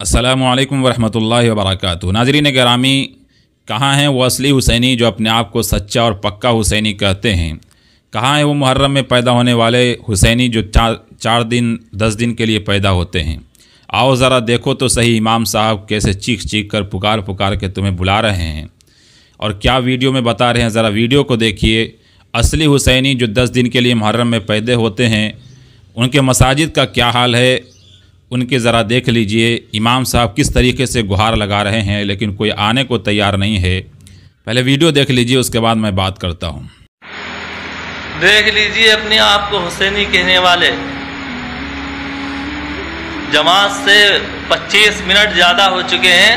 अस्सलामुअलैकुम वरहमतुल्लाहि वबरकातुहू। नाज़रीन गिरामी, कहाँ हैं वो असली हुसैनी जो अपने आप को सच्चा और पक्का हुसैनी कहते हैं? कहाँ हैं वो मुहर्रम में पैदा होने वाले हुसैनी जो 4-10 दिन के लिए पैदा होते हैं? आओ ज़रा देखो तो सही इमाम साहब कैसे चीख चीख कर पुकार के तुम्हें बुला रहे हैं और क्या वीडियो में बता रहे हैं। ज़रा वीडियो को देखिए। असली हुसैनी जो 10 दिन के लिए मुहर्रम में पैदा होते हैं, उनके मसाजिद का क्या हाल है, उनके ज़रा देख लीजिए। इमाम साहब किस तरीके से गुहार लगा रहे हैं, लेकिन कोई आने को तैयार नहीं है। पहले वीडियो देख लीजिए, उसके बाद मैं बात करता हूँ। देख लीजिए अपने आप को हुसैनी कहने वाले। जमात से 25 मिनट ज़्यादा हो चुके हैं।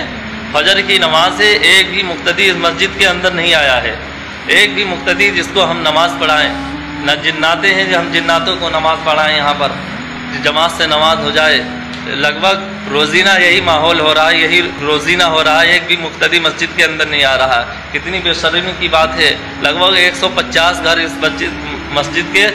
फजर की नमाज से एक भी मुक्तदी इस मस्जिद के अंदर नहीं आया है। एक भी मुक्तदी जिसको हम नमाज़ पढ़ाएं, न जिन्नाते हैं जो हम जिन्नातों को नमाज़ पढ़ाएं यहाँ पर, जमात से नमाज हो जाए। लगभग रोज़ीना यही माहौल हो रहा है, यही रोज़ीना हो रहा है। एक भी मुक्तदी मस्जिद के अंदर नहीं आ रहा है। कितनी बेशर्मी की बात है। लगभग 150 घर इस मस्जिद के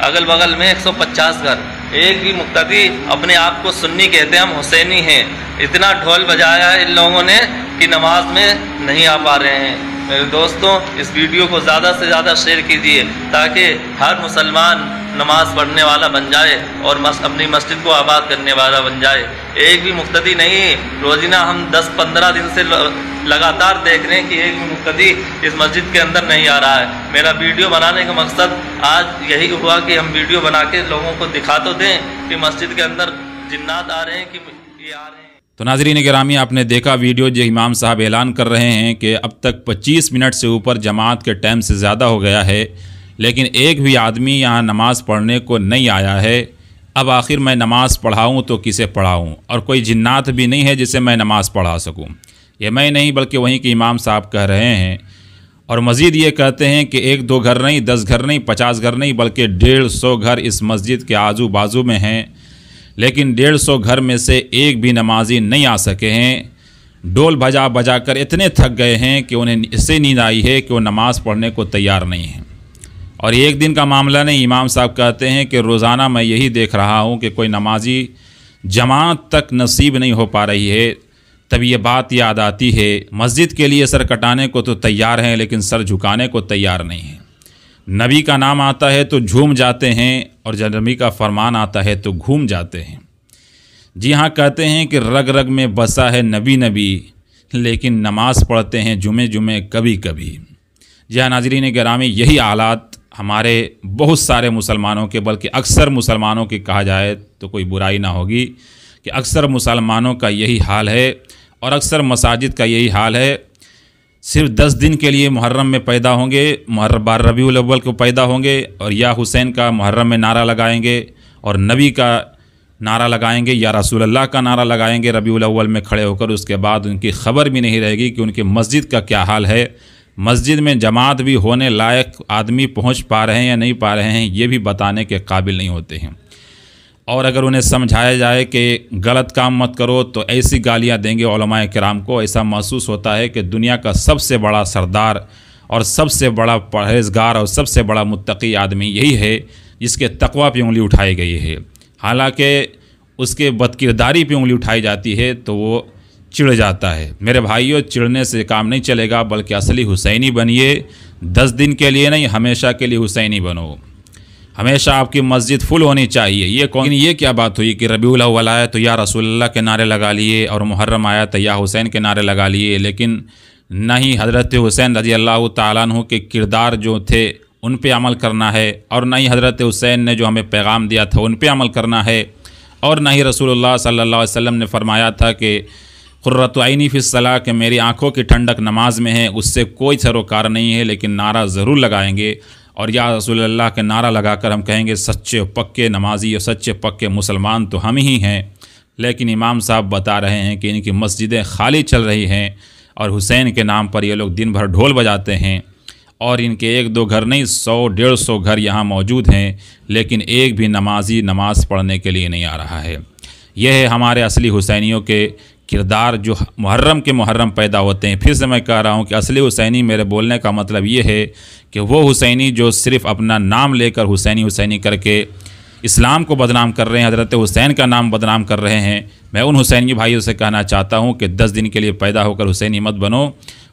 अगल बगल में 150 घर। एक भी मुक्तदी अपने आप को सुन्नी कहते हैं, हम हुसैनी हैं। इतना ढोल बजाया है इन लोगों ने कि नमाज में नहीं आ पा रहे हैं। मेरे दोस्तों, इस वीडियो को ज़्यादा से ज़्यादा शेयर कीजिए ताकि हर मुसलमान नमाज़ पढ़ने वाला बन जाए और अपनी मस्जिद को आबाद करने वाला बन जाए। एक भी मुक्तदी नहीं। रोज़ाना हम 10-15 दिन से लगातार देख रहे हैं कि एक भी मुक्तदी इस मस्जिद के अंदर नहीं आ रहा है। मेरा वीडियो बनाने का मकसद आज यही हुआ कि हम वीडियो बना के लोगों को दिखा तो दें कि मस्जिद के अंदर जिन्नात आ रहे हैं कि ये आ रहे हैं। तो नाज़रीन गिरामी, आपने देखा वीडियो जो इमाम साहब ऐलान कर रहे हैं कि अब तक 25 मिनट से ऊपर जमात के टाइम से ज़्यादा हो गया है, लेकिन एक भी आदमी यहाँ नमाज़ पढ़ने को नहीं आया है। अब आखिर मैं नमाज़ पढ़ाऊँ तो किसे पढ़ाऊँ, और कोई जिन्नात भी नहीं है जिसे मैं नमाज़ पढ़ा सकूँ। ये मैं नहीं बल्कि वहीं के इमाम साहब कह रहे हैं। और मज़ीद ये कहते हैं कि 1-2 घर नहीं, 10 घर नहीं, 50 घर नहीं, बल्कि 150 घर इस मस्जिद के आजू बाजू में हैं, लेकिन 150 घर में से एक भी नमाजी नहीं आ सके हैं। ढोल बजा कर इतने थक गए हैं कि उन्हें इससे नींद आई है कि वो नमाज़ पढ़ने को तैयार नहीं हैं। और एक दिन का मामला नहीं, इमाम साहब कहते हैं कि रोज़ाना मैं यही देख रहा हूँ कि कोई नमाजी जमात तक नसीब नहीं हो पा रही है। तब ये बात याद आती है, मस्जिद के लिए सर कटाने को तो तैयार हैं, लेकिन सर झुकाने को तैयार नहीं हैं। नबी का नाम आता है तो झूम जाते हैं, और जब नबी का फरमान आता है तो घूम जाते हैं। जी हाँ, कहते हैं कि रग रग में बसा है नबी, लेकिन नमाज़ पढ़ते हैं जुमे कभी कभी। जी हाँ नाज़रीन गिरामी, यही हालात हमारे बहुत सारे मुसलमानों के, बल्कि अक्सर मुसलमानों के कहा जाए तो कोई बुराई ना होगी कि अक्सर मुसलमानों का यही हाल है, और अक्सर मसाजिद का यही हाल है। सिर्फ 10 दिन के लिए मुहर्रम में पैदा होंगे, रबीउल अव्वल को पैदा होंगे, और या हुसैन का मुहर्रम में नारा लगाएंगे, और नबी का नारा लगाएंगे, या रसूलुल्लाह का नारा लगाएंगे रबीउल अव्वल में खड़े होकर। उसके बाद उनकी खबर भी नहीं रहेगी कि उनकी मस्जिद का क्या हाल है। मस्जिद में जमात भी होने लायक आदमी पहुंच पा रहे हैं या नहीं पा रहे हैं, ये भी बताने के काबिल नहीं होते हैं। और अगर उन्हें समझाया जाए कि गलत काम मत करो तो ऐसी गालियां देंगे उलमाए किराम को। ऐसा महसूस होता है कि दुनिया का सबसे बड़ा सरदार और सबसे बड़ा परहेज़गार और सबसे बड़ा मुत्तकी आदमी यही है जिसके तकवा पे उंगली उठाई गई है। हालांकि उसके बदकिरदारी पे उंगली उठाई जाती है तो वो चिढ़ जाता है। मेरे भाइयों, चिढ़ने से काम नहीं चलेगा, बल्कि असली हुसैनी बनिए। 10 दिन के लिए नहीं, हमेशा के लिए हुसैनी बनो। हमेशा आपकी मस्जिद फुल होनी चाहिए। ये क्या बात हुई कि रबीउल अव्वल आया तो या रसूलुल्लाह के नारे लगा लिए, और मुहर्रम आया तो या हुसैन के नारे लगा लिए, लेकिन न ही हज़रत हुसैन रज़ी अल्लाह ताला अन्हु के किरदार जो थे उन पे अमल करना है, और न ही हज़रत हुसैन ने जो हमें पैगाम दिया था उन पे अमल करना है, और न ही रसूलुल्लाह सल्लल्लाहु अलैहि वसल्लम ने फरमाया था कि क़ुर्रतु ऐनी फ़िस्सलाह, कि मेरी आँखों की ठंडक नमाज में है। उससे कोई सरोकार नहीं है, लेकिन नारा ज़रूर लगाएंगे, और या रसूलुल्लाह के नारा लगाकर हम कहेंगे सच्चे पक्के नमाजी और सच्चे पक्के मुसलमान तो हम ही हैं। लेकिन इमाम साहब बता रहे हैं कि इनकी मस्जिदें खाली चल रही हैं, और हुसैन के नाम पर ये लोग दिन भर ढोल बजाते हैं, और इनके 1-2 घर नहीं 100-150 घर यहाँ मौजूद हैं, लेकिन एक भी नमाजी नमाज़ पढ़ने के लिए नहीं आ रहा है। यह है हमारे असली हुसैनियों के किरदार जो मुहर्रम के मुहर्रम पैदा होते हैं। फिर से मैं कह रहा हूँ कि असली हुसैनी, मेरे बोलने का मतलब ये है कि वो हुसैनी जो सिर्फ़ अपना नाम लेकर हुसैनी करके इस्लाम को बदनाम कर रहे हैं, हज़रत हुसैन का नाम बदनाम कर रहे हैं, मैं उन हुसैनी भाइयों से कहना चाहता हूँ कि 10 दिन के लिए पैदा होकर हुसैनी मत बनो।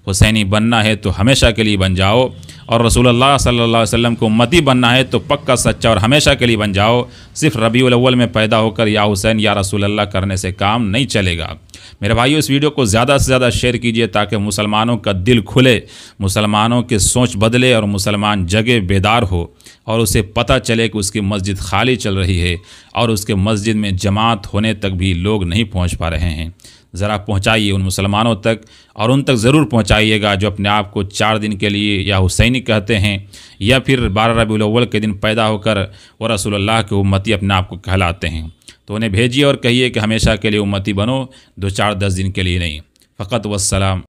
हुसैनी बनना है तो हमेशा के लिए बन जाओ, और रसूलुल्लाह सल्लल्लाहु अलैहि वसल्लम को उम्मती बनना है तो पक्का सच्चा और हमेशा के लिए बन जाओ। सिर्फ रबीउल अव्वल में पैदा होकर या हुसैन या रसूलुल्लाह करने से काम नहीं चलेगा। मेरे भाइयों, इस वीडियो को ज़्यादा से ज़्यादा शेयर कीजिए ताकि मुसलमानों का दिल खुले, मुसलमानों की सोच बदले और मुसलमान जगे बेदार हो और उसे पता चले कि उसकी मस्जिद खाली चल रही है और उसके मस्जिद में जमात होने तक भी लोग नहीं पहुंच पा रहे हैं। ज़रा पहुंचाइए उन मुसलमानों तक, और उन तक ज़रूर पहुंचाइएगा जो अपने आप को 4 दिन के लिए या हुसैनी कहते हैं या फिर 12 रबीउल अव्वल के दिन पैदा होकर वो रसूलुल्लाह के उम्मती अपने आप को कहलाते हैं। तो उन्हें भेजिए और कहिए कि हमेशा के लिए उम्मती बनो, 2-4-10 दिन के लिए नहीं। फ़कत वस्सलाम।